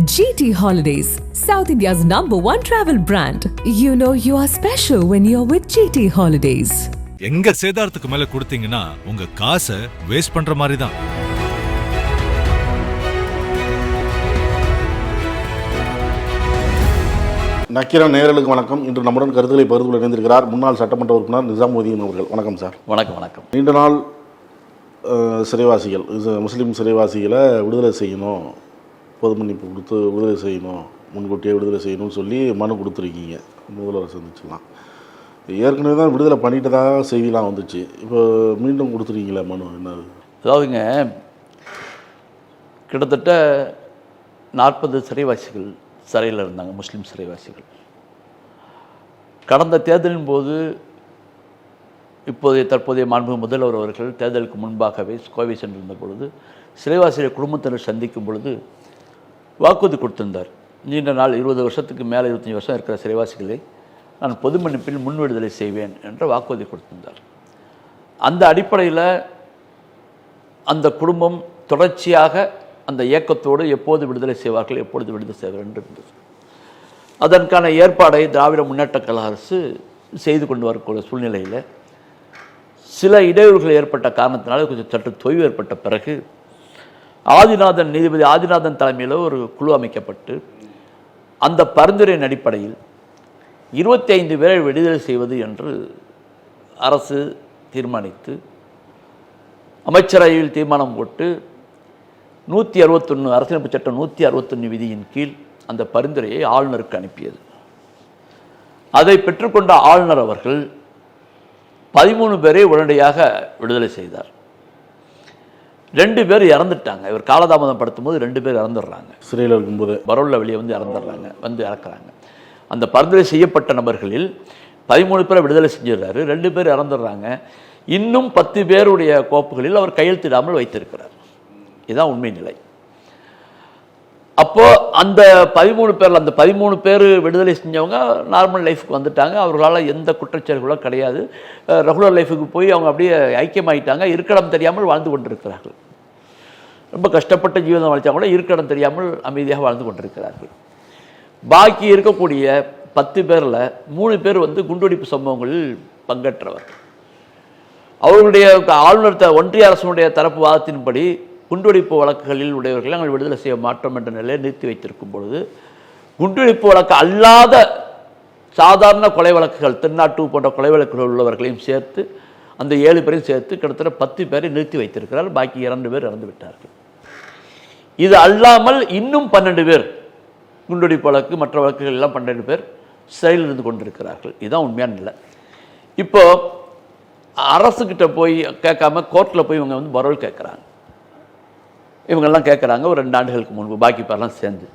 GT Holidays, South India's #1 travel brand. You know you are special when you're with GT Holidays. எங்க சேதாரத்துக்கு மேல கொடுத்தீங்கன்னா உங்க காசை waste பண்ற மாதிரி தான். நக்கீரன் நேயர்களுக்கு வணக்கம். இன்று நம்முடன் கருத்துக்களை பகிர்ந்து கொள்ள இணைந்திருக்கிறார் முன்னாள் சட்டமன்ற உறுப்பினர் நிசாமுதீன் அவர்கள். வணக்கம் சார். வணக்கம். வணக்கம். நீண்ட நாள் சிறைவாசிகள், முஸ்லீம் சிறைவாசிகளை விடுதலை செய்யணும், பொது மன்னிப்பு கொடுத்து விடுதலை செய்யணும், முன்கூட்டியே விடுதலை செய்யணும்னு சொல்லி மனு கொடுத்துருக்கீங்க. முதல்வரை சந்திச்சுக்கலாம். ஏற்கனவே தான் விடுதலை பண்ணிட்டதாக செய்திலாம் வந்துச்சு. இப்போ மீண்டும் கொடுத்துருக்கீங்களா மனு? என்னது? அதாவதுங்க, கிட்டத்தட்ட 40 சிறைவாசிகள் சிறையில் இருந்தாங்க, முஸ்லீம் சிறைவாசிகள். கடந்த தேர்தலின் போது தற்போதைய மாண்பு முதல்வர் அவர்கள் தேர்தலுக்கு முன்பாகவே கோவை சென்றிருந்த பொழுது சிறைவாசிகள் குடும்பத்தினர் சந்திக்கும் பொழுது வாக்குறுதி கொடுத்திருந்தார். நீண்ட நாள் 20 வருஷத்துக்கு மேலே 25 வருஷம் இருக்கிற சிறைவாசிகளை நான் பொது மன்னிப்பில் முன் விடுதலை செய்வேன் என்ற வாக்குறுதி கொடுத்திருந்தார். அந்த அடிப்படையில் அந்த குடும்பம் தொடர்ச்சியாக அந்த இயக்கத்தோடு எப்போது விடுதலை செய்வார்கள், எப்பொழுது விடுதலை செய்வார்கள் என்று இருந்தது. அதற்கான ஏற்பாடை திராவிட முன்னேற்ற கழக அரசு செய்து கொண்டு வரக்கூடிய சூழ்நிலையில் சில இடையூறுகள் ஏற்பட்ட காரணத்தினால கொஞ்சம் சற்று தொய்வு ஏற்பட்ட பிறகு நீதிபதி ஆதிநாதன் தலைமையில் ஒரு குழு அமைக்கப்பட்டு அந்த பரிந்துரையின் அடிப்படையில் 25 பேரை விடுதலை செய்வது என்று அரசு தீர்மானித்து அமைச்சரவையில் தீர்மானம் போட்டு 161 அரசியலமைப்பு சட்டம் 161 விதியின் கீழ் அந்த பரிந்துரையை ஆளுநருக்கு அனுப்பியது. அதை பெற்றுக்கொண்ட ஆளுநர் அவர்கள் 13 பேரை உடனடியாக விடுதலை செய்தார். 2 பேர் இறந்துட்டாங்க. இவர் காலதாமதம் படுத்தும் போது 2 பேர் இறந்துடுறாங்க. சிறையில் இருக்கும்போது பரோலில் வெளியே இறந்துடுறாங்க, இறக்குறாங்க. அந்த பரிந்துரை செய்யப்பட்ட நபர்களில் 13 பேரை விடுதலை செஞ்சிடறாரு, 2 பேர் இறந்துடுறாங்க. இன்னும் 10 பேருடைய கோப்புகளில் அவர் கையெழுத்திடாமல் வைத்திருக்கிறார். இதுதான் உண்மை நிலை. அப்போது அந்த 13 பேர் விடுதலை செஞ்சவங்க நார்மல் லைஃபுக்கு வந்துட்டாங்க. அவர்களால் எந்த குற்றச்செயல்களும் கிடையாது. ரெகுலர் லைஃபுக்கு போய் அவங்க அப்படியே ஐக்கியமாயிட்டாங்க. இருக்கிடம் தெரியாமல் வாழ்ந்து கொண்டிருக்கிறார்கள். ரொம்ப கஷ்டப்பட்ட ஜீவிதம் வாழ்த்தா கூட இருக்கிடம் தெரியாமல் அமைதியாக வாழ்ந்து கொண்டிருக்கிறார்கள். பாக்கி இருக்கக்கூடிய 10 பேரில் 3 பேர் குண்டுவெடிப்பு சம்பவங்களில் பங்கேற்றவர். அவர்களுடைய ஆளுநர் ஒன்றிய அரசுடைய தரப்பு வாதத்தின்படி குண்டுவெடிப்பு வழக்குகளில் உடையவர்களை நாங்கள் விடுதலை செய்ய மாட்டோம் என்ற நிலையை நிறுத்தி வைத்திருக்கும் பொழுது குண்டுவெடிப்பு வழக்கு அல்லாத சாதாரண கொலை வழக்குகள், தென்னாட்டு போன்ற கொலை வழக்குகள் உள்ளவர்களையும் சேர்த்து அந்த 7 பேரையும் சேர்த்து கிட்டத்தட்ட 10 பேரை நிறுத்தி வைத்திருக்கிறார். பாக்கி 2 பேர் இறந்து விட்டார்கள். இது அல்லாமல் இன்னும் 12 பேர் குண்டுவெடிப்பு வழக்கு மற்ற வழக்குகள் எல்லாம் 12 பேர் சிறையில் இருந்து கொண்டிருக்கிறார்கள். இதுதான் உண்மையான நிலை. இப்போ அரசுக்கிட்ட போய் கேட்காம கோர்ட்டில் போய் இவங்க பரோல் கேட்குறாங்க. இவங்கெல்லாம் கேட்குறாங்க ஒரு 2 ஆண்டுகளுக்கு முன்பு, பாக்கி பேரெல்லாம் சேர்ந்து.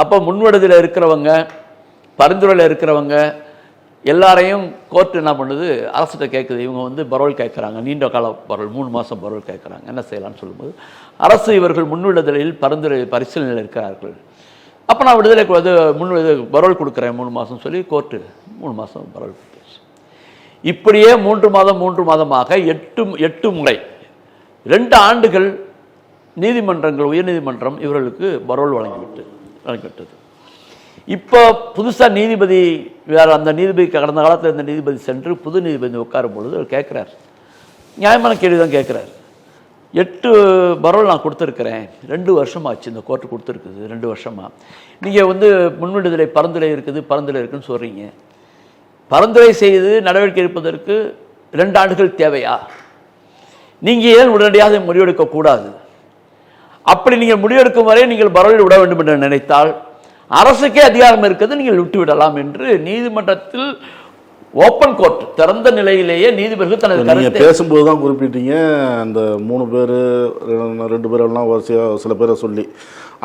அப்போ முன்வடுதில் இருக்கிறவங்க, பரிந்துரையில் இருக்கிறவங்க எல்லாரையும் கோர்ட்டு என்ன பண்ணுது, அரசிட்ட கேட்குது. இவங்க பரோல் கேட்குறாங்க, நீண்ட கால பரோல், 3 மாதம் பரோல் கேட்குறாங்க. என்ன செய்யலாம்னு சொல்லும்போது அரசு இவர்கள் முன்விடுதலில் பரிந்துரை பரிசீலனையில் இருக்கிறார்கள். அப்போ நான் விடுதலை பரோல் கொடுக்குறேன் 3 மாதம் சொல்லி கோர்ட்டு 3 மாதம் பரோல் கொடுத்துருச்சு. இப்படியே 3 மாதமாக 8 முறை 2 ஆண்டுகள் நீதிமன்றங்கள், உயர்நீதிமன்றம் இவர்களுக்கு பரோல் வழங்கிவிட்டது. இப்போ புதுசாக நீதிபதி வேறு, அந்த நீதிபதி கடந்த காலத்தில் இருந்த நீதிபதி சென்று புது நீதிபதி உட்காரும் பொழுது அவர் கேட்குறார், நியாயமான கேள்வி தான் கேட்குறாரு. 8 பரோல் நான் கொடுத்துருக்குறேன், 2 வருஷமாச்சு இந்த கோர்ட்டு கொடுத்துருக்குது, 2 வருஷமாக. நீங்கள் முன்விடுதலை பரிந்துரை இருக்குதுன்னு சொல்கிறீங்க. பரிந்துரை செய்து நடவடிக்கை எடுப்பதற்கு 2 ஆண்டுகள் தேவையா? நீங்கள் ஏன் உடனடியாக முடிவெடுக்கக்கூடாது? அப்படி நீங்கள் முடிவெடுக்கும் வரை நீங்கள் பரோலில் விட வேண்டும் என்று நினைத்தால் அரசுக்கே அதிகாரம் இருக்கிறது, நீங்கள் விட்டுவிடலாம் என்று நீதிமன்றத்தில் ஓப்பன் கோர்ட் திறந்த நிலையிலேயே நீதிபதிகள் தனது கருத்தை பேசும்போது தான் குறிப்பிட்டீங்க. அந்த 3 பேர் 2 பேரெல்லாம் வரிசையாக சில பேரை சொல்லி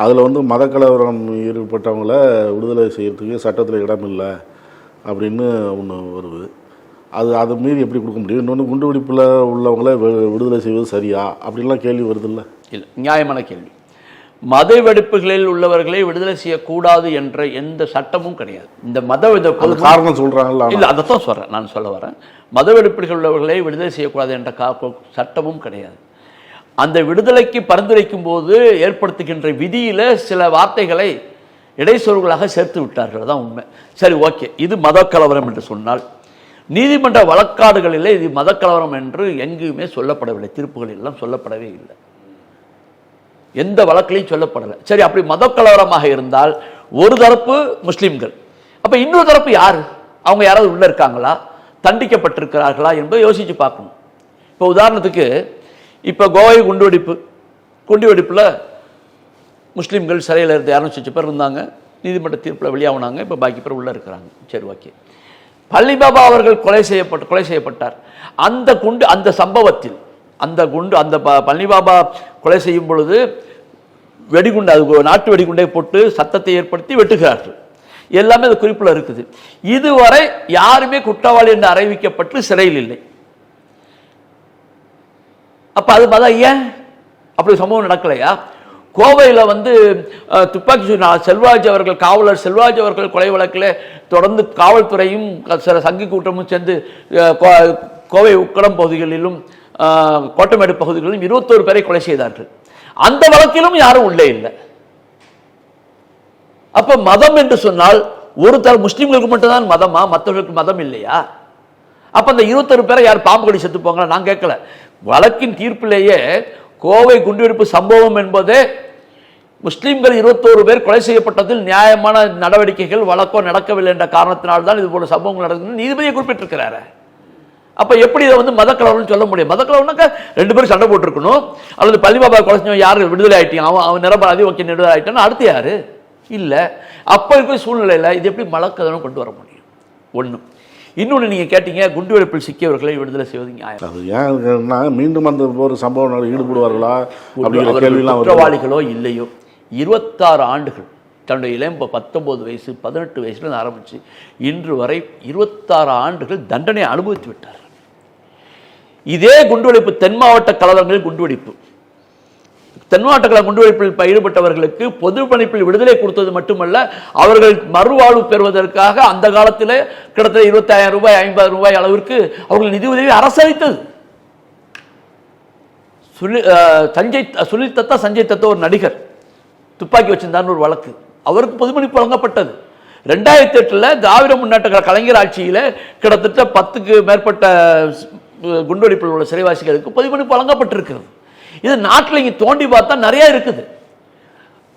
அதில் மத கலவரம் ஈடுபட்டவங்கள விடுதலை செய்யறதுக்கு சட்டத்தில் இடம் இல்லை அப்படின்னு ஒன்று வருது. அது மீறி எப்படி கொடுக்க முடியும்? இன்னொன்று குண்டு வெடிப்பில் உள்ளவங்கள விடுதலை செய்வது சரியா அப்படின்லாம் கேள்வி வருது. இல்லை, நியாயமான கேள்வி. மத வெடிப்புகளில் உள்ளவர்களை விடுதலை செய்யக்கூடாது என்ற எந்த சட்டமும் கிடையாது. இந்த காரணம் சொல்கிறாங்களா? இல்லை, அதைத்தான் சொல்கிறேன், நான் சொல்ல வரேன். மத வெடிப்புகள் உள்ளவர்களை விடுதலை செய்யக்கூடாது என்ற சட்டமும் கிடையாது. அந்த விடுதலைக்கு பரிந்துரைக்கும் போது ஏற்படுத்துகின்ற விதியில சில வார்த்தைகளை இடைச்சொல்களாக சேர்த்து விட்டார்கள். தான் உண்மை. சரி, ஓகே, இது மதக்கலவரம் என்று சொன்னால், நீதிமன்ற வழக்காடுகளிலே இது மதக்கலவரம் என்று எங்குமே சொல்லப்படவில்லை. தீர்ப்புகளில் எல்லாம் சொல்லப்படவே இல்லை. எந்த வழக்கிலையும் சொல்லப்படலை. சரி, அப்படி மதக்கலவரமாக இருந்தால் ஒரு தரப்பு முஸ்லிம்கள், அப்ப இன்னொரு தரப்பு யாரு? அவங்க யாராவது உள்ள இருக்காங்களா, தண்டிக்கப்பட்டிருக்கிறார்களா என்பதை யோசிச்சு பார்க்கணும். இப்போ உதாரணத்துக்கு, இப்போ கோவை குண்டுவெடிப்புல முஸ்லீம்கள் சிறையில் இருந்து 200 பேர் இருந்தாங்க. நீதிமன்ற தீர்ப்பில் வெளியாகினாங்க. இப்போ பாக்கி பேர் உள்ளே இருக்கிறாங்க. சரி, ஓகே. பள்ளி பாபா அவர்கள் கொலை செய்யப்பட்டார். அந்த சம்பவத்தில் அந்த பள்ளி பாபா கொலை செய்யும் பொழுது வெடிகுண்டு, அது நாட்டு வெடிகுண்டை போட்டு சத்தத்தை ஏற்படுத்தி வெட்டுகிறார்கள். எல்லாமே அந்த குறிப்பில் இருக்குது. இதுவரை யாருமே குற்றவாளி என்று அறிவிக்கப்பட்டு சிறையில் இல்லை. அப்ப அது மதம் ஏன் அப்படி சம்பவம் நடக்கலையா? கோவையில் துப்பாக்கி செல்வராஜ் அவர்கள், காவலர் செல்வராஜ் அவர்கள் கொலை வழக்கில் தொடர்ந்து காவல்துறையும் சில சங்கி கூட்டமும் சேர்ந்து கோவை உக்கடம் பகுதிகளிலும் கோட்டமேடு பகுதிகளிலும் 21 பேரை கொலை செய்தார்கள். அந்த வழக்கிலும் யாரும் உள்ளே இல்லை. அப்ப மதம் என்று சொன்னால் ஒரு முஸ்லிம்களுக்கு மட்டும்தான் மதமா, மற்றவர்களுக்கு மதம் இல்லையா? அப்ப அந்த 21 பேரை யார் பாம்பு கடி செத்து போங்க? நான் கேட்கல. வழக்கின் தீர்ப்பிலேயே கோவை குண்டுவெடிப்பு சம்பவம் என்பதே முஸ்லிம்கள் 21 பேர் கொலை செய்யப்பட்டதில் நியாயமான நடவடிக்கைகள் வழக்கோ நடக்கவில்லை என்ற காரணத்தினால்தான் இது போல சம்பவங்கள் நடக்குது நீதிபதியை குறிப்பிட்டிருக்கிறாரு. அப்ப எப்படி இதை மதக்கலவரம்னு சொல்ல முடியும்? மதக்கலவரம்னாக்கா 2 பேரும் சண்டை போட்டிருக்கணும், அல்லது பள்ளி பாபா கொலை செஞ்சவன் யாரு விடுதலை ஆயிட்டீங்க, அவன் நிரபராதி, ஓகே விடுதலை ஆயிட்டான்னு அடுத்து யாரு? இல்ல. அப்ப இருக்கிற சூழ்நிலையில இது எப்படி மதக்கலவரம் கொண்டு வர முடியும்? ஒண்ணு. இன்னொன்று, நீங்கள் கேட்டீங்க குண்டுவெடிப்பில் சிக்கியவர்களை விடுதலை செய்வது நியாயம். அது ஏன் மீண்டும் அந்த ஒரு சம்பவம் ஈடுபடுவார்களா அப்படிங்கிற கேள்வியெல்லாம், குற்றவாளிகளோ இல்லையோ 26 ஆண்டுகள் தன்னுடைய இளம் 19 வயசு 18 வயசுல ஆரம்பிச்சு இன்று வரை 26 ஆண்டுகள் தண்டனை அனுபவித்து விட்டார். இதே குண்டுவெடிப்பு தென் மாவட்ட கலவரங்களில் குண்டுவெடிப்பு குண்டுவெடிப்பில் ஈடுபட்டவர்களுக்கு பொது பணிப்பில் விடுதலை கொடுத்தது மட்டுமல்ல, அவர்கள் மறுவாழ்வு பெறுவதற்காக அந்த காலத்தில் கிட்டத்தட்ட 25,000 ரூபாய் 50,000 ரூபாய் அளவிற்கு அவர்கள் நிதி உதவி அரசு அளித்தது. சுனில் தத்தா சஞ்சய் தத்தா ஒரு நடிகர் துப்பாக்கி வச்சிருந்தார் ஒரு வழக்கு, அவருக்கு பொதுமணிப்பு வழங்கப்பட்டது. 2008 திராவிட முன்னேற்ற கலைஞர் ஆட்சியில் கிட்டத்தட்ட 10க்கு மேற்பட்ட குண்டுவெடிப்பில் உள்ள சிறைவாசிகளுக்கு பொதுமணிப்பு வழங்கப்பட்டிருக்கிறது. இது நாட்டில் இங்கே தோண்டி பார்த்தா நிறைய இருக்குது.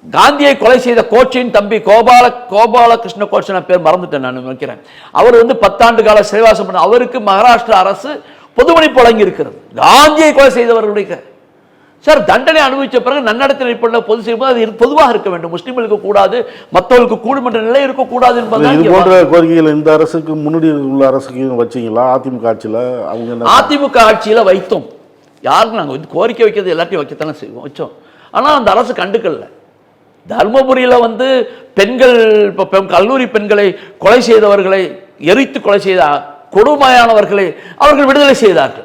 காந்தியை கொலை செய்த கோச்சின் தம்பி கோபாலகிருஷ்ண கோட்சன பேர் மறந்துட்டேன், நான் நினைக்கிறேன். அவர் 10 ஆண்டு கால சிறைவாசம் பண்ண, அவருக்கு மகாராஷ்டிரா அரசு பொதுமணிப்பு வழங்கி இருக்கிறது. காந்தியை கொலை செய்தவர்களுடைய சார் தண்டனை அனுபவிச்ச பிறகு நன்னடத்தை பண்ண பொது செய்யும்போது அது பொதுவாக இருக்க வேண்டும். முஸ்லிம்களுக்கு கூடாது, மற்றவர்களுக்கு கூடும் என்ற நிலை இருக்கக்கூடாது என்பது போன்ற கோரிக்கைகள் இந்த அரசுக்கு முன்னாடி உள்ள அரசுக்கு வச்சீங்களா? அதிமுக ஆட்சியில் அதிமுக ஆட்சியில் வைத்தோம். யாருக்கும் நாங்கள் கோரிக்கை வைக்கிறது எல்லாத்தையும் வைக்கத்தானே செய்வோம், வச்சோம். ஆனால் அந்த அரசு கண்டுக்கல. தர்மபுரியில் பெண்கள், கல்லூரி பெண்களை கொலை செய்தவர்களை, எரித்து கொலை செய்த கொடுமையானவர்களை அவர்கள் விடுதலை செய்தார்கள்.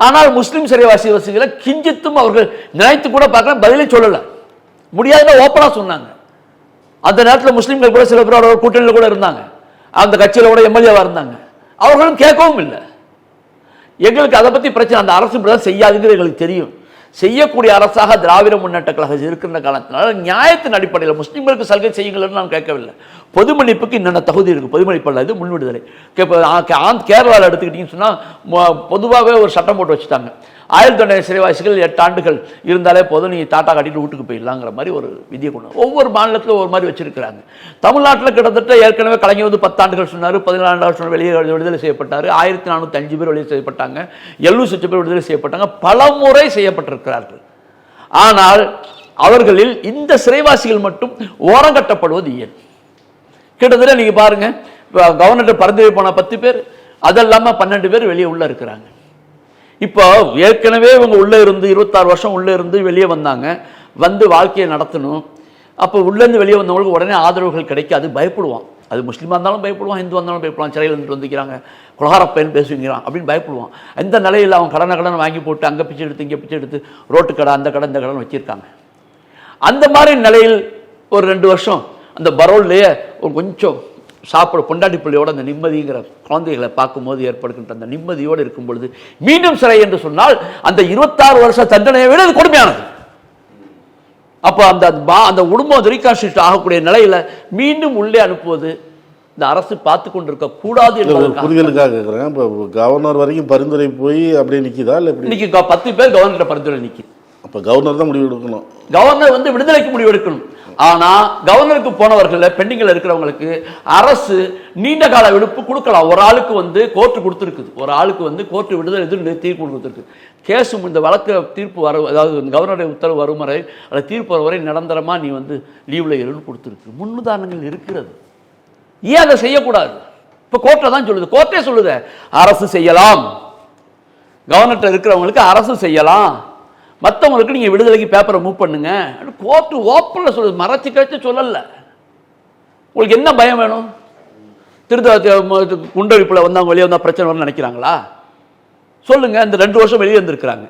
ஆனால் முஸ்லிம் சிறைவாசிகளை கிஞ்சித்தும் அவர்கள் நினைத்து கூட பார்க்கல, பதிலே சொல்லல. முடியாதுன்னு ஓப்பனா சொன்னாங்க. அந்த நேரத்தில் முஸ்லிம்கள் கூட சில பேர் கூட்டணியில் கூட இருந்தாங்க, அந்த கட்சியில் கூட எம்எல்ஏவா இருந்தாங்க. அவர்களும் கேட்கவும் இல்லை. எங்களுக்கு அதை பற்றி பிரச்சனை, அந்த அரசு செய்யாதுங்கிறது எங்களுக்கு தெரியும். செய்யக்கூடிய அரசாக திராவிட முன்னேற்ற கழகம் இருக்கின்ற காலத்தினால நியாயத்தின் அடிப்படையில் முஸ்லிம்களுக்கு சலுகை செய்யுங்கள் நான் கேட்கவில்லை. பொது மன்னிப்புக்கு இன்னென்ன தகுதி இருக்கு, பொது மன்னிப்பு அல்ல, இது முன் விடுதலை. கேரளாவில் எடுத்துக்கிட்டீங்கன்னு சொன்னால் பொதுவாகவே ஒரு சட்டம் போட்டு வச்சுட்டாங்க. 1900 சிறைவாசிகள் 8 ஆண்டுகள் இருந்தாலே போதும், நீ டாட்டா கட்டிட்டு வீட்டுக்கு போயிடலாங்கிற மாதிரி ஒரு விதியை கொண்டு ஒவ்வொரு மாநிலத்தில் ஒரு மாதிரி வச்சிருக்கிறாங்க. தமிழ்நாட்டில் கிட்டத்தட்ட ஏற்கனவே கலைஞர் 10 ஆண்டுகள் சொன்னார், 14 ஆண்டுகள் சொன்னார், வெளியே விடுதலை செய்யப்பட்டார். 1405 பேர் வெளியே செய்யப்பட்டாங்க, 700 பேர் விடுதலை செய்யப்பட்டாங்க, பல முறை செய்யப்பட்டிருக்கிறார்கள். ஆனால் அவர்களில் இந்த சிறைவாசிகள் மட்டும் ஓரங்கட்டப்படுவது ஏன்? கிட்டத்தட்ட நீங்க பாருங்க, கவர்னர் பரிந்துரை போன 10 பேர், அதெல்லாம 12 பேர் வெளியே உள்ள இருக்கிறாங்க. இப்போ ஏற்கனவே இவங்க உள்ளே இருந்து 26 வருஷம் உள்ளே இருந்து வெளியே வந்தாங்க, வாழ்க்கையை நடத்தணும். அப்போ உள்ளேருந்து வெளியே வந்தவங்களுக்கு உடனே ஆதரவுகள் கிடைக்காது, பயப்படுவான். அது முஸ்லீமாக இருந்தாலும் பயப்படுவான், இந்து வந்தாலும் பயப்படுவான். சிறையில் இருந்து வந்துக்கிறாங்க, குலகாரப்பயன் பேசுகிறான் அப்படின்னு பயப்படுவான். இந்த நிலையில் அவன் கடனை வாங்கி போட்டு அங்கே பிச்சை எடுத்து இங்கே பிச்சை எடுத்து ரோட்டு கடை அந்த கடை இந்த கடன் வச்சிருக்காங்க. அந்த மாதிரி நிலையில் ஒரு 2 வருஷம் அந்த பரோல்லையே ஒரு கொஞ்சம் சாப்பிட பொண்டாட்டி பிள்ளையோட அந்த நிம்மதிங்கிற குழந்தைகளை பார்க்கும்போது ஏற்படுகின்ற அந்த நிம்மதியோடு இருக்கும் பொழுது மீண்டும் சிறை என்று சொன்னால் அந்த 26 வருஷ தண்டனையை விட இது கொடுமையானது. அப்போ அந்த குடும்பம் ரீகான்ஸ்டியூட் ஆகக்கூடிய நிலையில மீண்டும் உள்ளே அனுப்புவது இந்த அரசு பார்த்து கொண்டிருக்க கூடாது என்பதற்காக புரிதலுக்காக கேட்குறேன். இப்போ கவர்னர் வரைக்கும் பரிந்துரை போய் அப்படியே நிற்கிதா இல்லை இன்னைக்கு 10 பேர் கவர்னர் பரிந்துரை நிற்கிது. அப்போ கவர்னர் தான் முடிவு எடுக்கணும். கவர்னர் வந்து விடுதலைக்கு முடிவு எடுக்கணும். ஆனா கவர்னருக்கு போனவர்கள் பெண்டிங்கில் இருக்கிறவங்களுக்கு அரசு நீண்ட கால விடுப்பு கொடுக்கலாம். ஒரு ஆளுக்கு வந்து கோர்ட்டு கொடுத்துருக்குது, ஒரு ஆளுக்கு வந்து கோர்ட்டு விடுதலை தீர்ப்பு கொடுத்துருக்கு. கேஸு இந்த வழக்கு தீர்ப்பு வர, அதாவது கவர்னருடைய உத்தரவு வரும் வரை அல்லது தீர்ப்பு வரும் வரை நிரந்தரமா நீ வந்து லீவ்ல இருன்னு கொடுத்துருக்கு. முன்னுதாரணங்கள் இருக்கிறது. ஏன் அதை செய்யக்கூடாது? இப்ப கோர்ட்டை தான் சொல்லுது, கோர்ட்டே சொல்லுது அரசு செய்யலாம், கவர்னர்கிட்ட இருக்கிறவங்களுக்கு அரசு செய்யலாம், மற்றவங்களுக்கு நீங்க விடுதலைக்கு பேப்பரை மூவ் பண்ணுங்க. கோர்ட்டு ஓப்பன்ல சொல்லுது, மறைச்சு கழிச்சு சொல்லல. உங்களுக்கு என்ன பயம் வேணும்? குண்டடிப்புல வந்தவங்க வெளியே வந்தா பிரச்சனை வரும்னு நினைக்கிறாங்களா? சொல்லுங்க. இந்த 2 வருஷம் வெளியே இருந்திருக்கிறாங்க.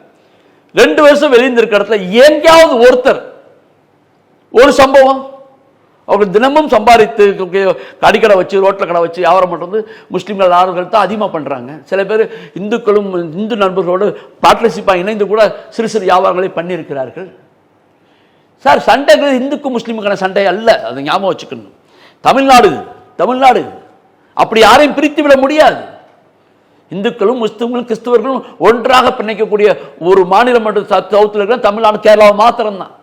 2 வருஷம் வெளியே இருந்திருக்க இடத்துல எங்கேயாவது ஒருத்தர் ஒரு சம்பவம் அவங்க தினமும் சம்பாதித்து கடிக்கடை வச்சு ரோட்டில் கடை வச்சு வியாபாரம் பண்ணுறது முஸ்லீம்கள் ஆறுகள் தான் அதிகமாக பண்ணுறாங்க. சில பேர் இந்துக்களும் இந்து நண்பர்களோடு பார்ட்னர்ஷிப்பாக இணைந்து கூட சிறு சிறு வியாபாரங்களை பண்ணியிருக்கிறார்கள். சார் சண்டைகள் இந்துக்கும் முஸ்லீமுக்கான சண்டை அல்ல, அதை ஞாபகம் வச்சுக்கணும். தமிழ்நாடு அப்படி யாரையும் பிரித்து விட முடியாது. இந்துக்களும் முஸ்லிம்களும் கிறிஸ்தவர்களும் ஒன்றாக பிணைக்கக்கூடிய ஒரு மாநிலம் மட்டும் சவுத்தில் இருக்கிற தமிழ்நாடு கேரளாவை மாத்திரம்தான்.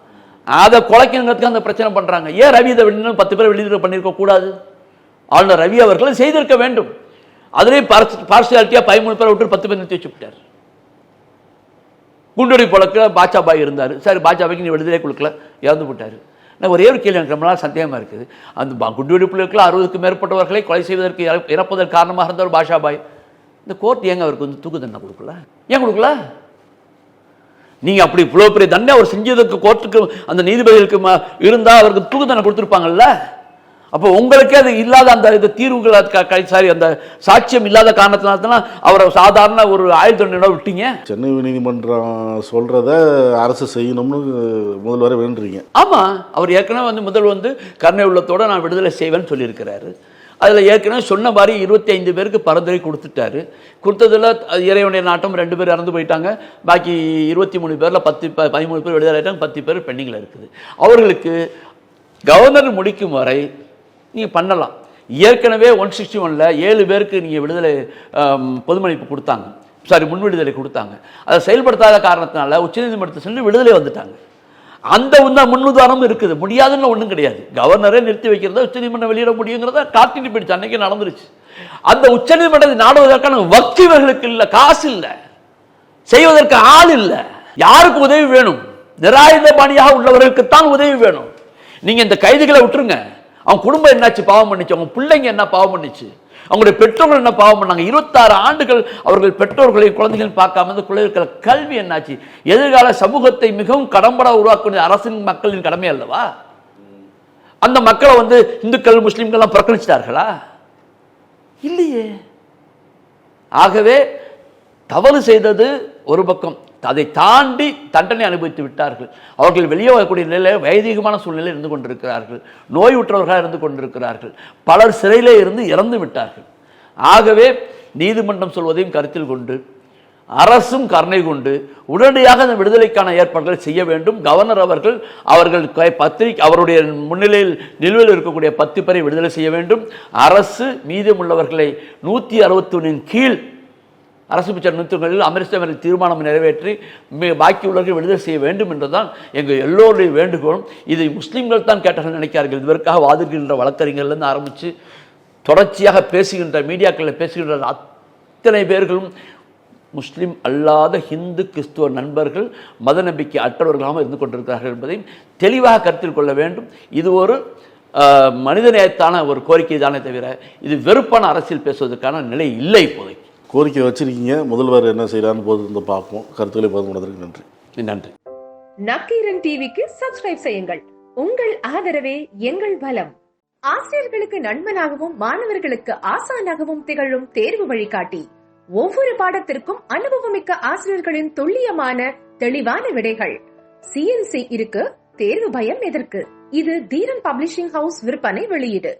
அதை குலைக்கிறதுக்கு அந்த பிரச்சனை பண்றாங்க. ஏன் ரவி இதை 10 பேர் வெளியிட பண்ணிருக்க கூடாது? ஆளுநர் ரவி அவர்கள் செய்திருக்க வேண்டும். அதிலே பார்சியாலிட்டியா 13 பேரை விட்டு 10 பேர் நிறுத்தி வச்சு விட்டார். குண்டடி பழக்க பாட்சாபாய் இருந்தார். சரி, பாட்சாபாய்க்கு நீ விடுதலை கொடுக்கல, இறந்து விட்டாரு. நான் ஒரே ஒரு கேள்வி எனக்கு ரொம்ப நாள் சந்தேகமா இருக்குது. அந்த குண்டுவெடிப்புகளுக்கு 60க்கும் மேற்பட்டவர்களை கொலை செய்வதற்கு இறப்பதற்கு காரணமாக இருந்தவர் பாஷாபாய். இந்த கோர்ட் ஏங்க அவருக்கு வந்து தூக்கு தண்டனை கொடுக்கல? ஏன் கொடுக்கல? நீங்க அப்படி இவ்வளவு பெரிய தண்டனை அவர் செஞ்சதுக்கு கோர்ட்டுக்கு அந்த நீதிபதிகளுக்கு இருந்தா அவருக்கு தூக்கு தண்டனை கொடுத்துருப்பாங்கல்ல. அப்போ உங்களுக்கே அது இல்லாத அந்த தீர்வுகள் அந்த சாட்சியம் இல்லாத காரணத்தினால அவரை சாதாரண ஒரு ஆயுள் தண்டனை விட்டீங்க. சென்னை நீதிமன்றம் சொல்றத அரசு செய்யணும்னு முதல்வரை வேண்டுறீங்க. ஆமா, அவர் ஏற்கனவே வந்து முதல் வந்து கருணை உள்ளத்தோட நான் விடுதலை செய்வேன்னு சொல்லியிருக்கிறாரு. அதில் ஏற்கனவே சொன்ன மாதிரி 25 பேருக்கு பரிந்துரை கொடுத்துட்டாரு. கொடுத்ததில் இறைவனுடைய நாட்டம் 2 பேர் இறந்து போயிட்டாங்க. பாக்கி 23 பேரில் 13 பேர் விடுதலை ஆகிட்டாங்க. 10 பேர் பெண்டிங்கில் இருக்குது. அவர்களுக்கு கவர்னர் முடிக்கும் வரை நீங்கள் பண்ணலாம். ஏற்கனவே 161ல் 7 பேருக்கு நீங்கள் விடுதலை பொதுமன்னிப்பு கொடுத்தாங்க, முன் விடுதலை கொடுத்தாங்க. அதை செயல்படுத்தாத காரணத்தினால உச்சநீதிமன்றத்தை சென்று விடுதலை வந்துட்டாங்க. அந்த முன்னுதாரணம் இருக்குது. முடியாதுன்னு ஒன்றும் கிடையாது. கவர்னரே நிறுத்தி வைக்கிறத உச்சநீதிமன்றம் வெளியிட முடியுங்கிறத காட்டிட்டு போயிடுச்சு. அன்னைக்கு நடந்துருச்சு. அந்த உச்சநீதிமன்றத்தை நாடுவதற்கான வக்கி இவர்களுக்கு இல்லை, காசு இல்லை, செய்வதற்கு ஆள் இல்லை. யாருக்கு உதவி வேணும்? நிராயுதபாணியாக உள்ளவர்களுக்குத்தான் உதவி வேணும். நீங்க இந்த கைதிகளை விட்டுருங்க. அவங்க குடும்பம் என்னாச்சு பாவம் பண்ணிச்சு, அவங்க பிள்ளைங்க என்ன பாவம் பண்ணிச்சு, அவங்களுடைய பெற்றோர்கள் என்ன பாவம் பண்ணாங்க. 26 ஆண்டுகள் அவர்கள் பெற்றோர்களையும் குழந்தைகளையும் பார்க்காம இந்த குழந்தைகள் கல்வி என்னாச்சு? எதிர்கால சமூகத்தை மிகவும் கடம்பட உருவாக்க அரசின் மக்களின் கடமை அல்லவா? அந்த மக்களை வந்து இந்துக்கள் முஸ்லிம்கள் புறக்கணிச்சிட்டார்களா? இல்லையே. ஆகவே தவறு செய்தது ஒரு பக்கம், அதை தாண்டி தண்டனை அனுபவித்து விட்டார்கள். அவர்கள் வெளியே வரக்கூடிய நிலையில் வைதிகமான சூழ்நிலை இருந்து கொண்டிருக்கிறார்கள், நோய் உற்றவர்களாக இருந்து கொண்டிருக்கிறார்கள், பலர் சிறையிலே இருந்து இறந்து விட்டார்கள். ஆகவே நீதிமன்றம் சொல்வதையும் கருத்தில் கொண்டு அரசும் கருணை கொண்டு உடனடியாக அந்த விடுதலைக்கான ஏற்பாடுகளை செய்ய வேண்டும். கவர்னர் அவர்கள் அவருடைய முன்னிலையில் நிலுவையில் இருக்கக்கூடிய 10 பேரை விடுதலை செய்ய வேண்டும். அரசு மீதமுள்ளவர்களை 161 கீழ் அரசு பிச்சை 100 அமெரிக்க தீர்மானம் நிறைவேற்றி பாக்கி உள்ளவர்கள் விடுதலை செய்ய வேண்டும் என்றுதான் எங்கள் எல்லோருடைய வேண்டுகோளும். இதை முஸ்லீம்கள் தான் கேட்டார்கள் நினைக்கிறார்கள். இதற்காக வாதிடுகின்ற வழக்கறிஞர்லேருந்து ஆரம்பித்து தொடர்ச்சியாக பேசுகின்ற மீடியாக்களில் பேசுகின்ற அத்தனை பேர்களும் முஸ்லீம் அல்லாத இந்து கிறிஸ்துவ நண்பர்கள், மத நம்பிக்கை அற்றவர்களாக இருந்து கொண்டிருக்கிறார்கள் என்பதையும் தெளிவாக கருத்தில் கொள்ள வேண்டும். இது ஒரு மனிதநேயத்தான ஒரு கோரிக்கை தானே தவிர இது வெறுப்பான அரசியல் பேசுவதற்கான நிலை இல்லை. இப்போதைக்கு கோரிக்கை வச்சிருக்கீங்க, முதல்வர் என்ன செய்யறான்னு போது பார்ப்போம். கருத்துக்களை பகிர்ந்ததற்கு நன்றி. நன்றி. நக்கீரன் டிவிக்கு சப்ஸ்கிரைப் செய்யுங்கள். உங்கள் ஆதரவே எங்கள் பலம். ஆசிரியர்களுக்கு நண்பனாகவும் மாணவர்களுக்கு ஆசானாகவும் திகழும் தேர்வு வழிகாட்டி. ஒவ்வொரு பாடத்திற்கும் அனுபவமிக்க ஆசிரியர்களின் துல்லியமான தெளிவான விடைகள். CNC இருக்கு, தேர்வு பயம் எதற்கு? இது தீரன் பப்ளிஷிங் ஹவுஸ் விற்பனை வெளியீடு.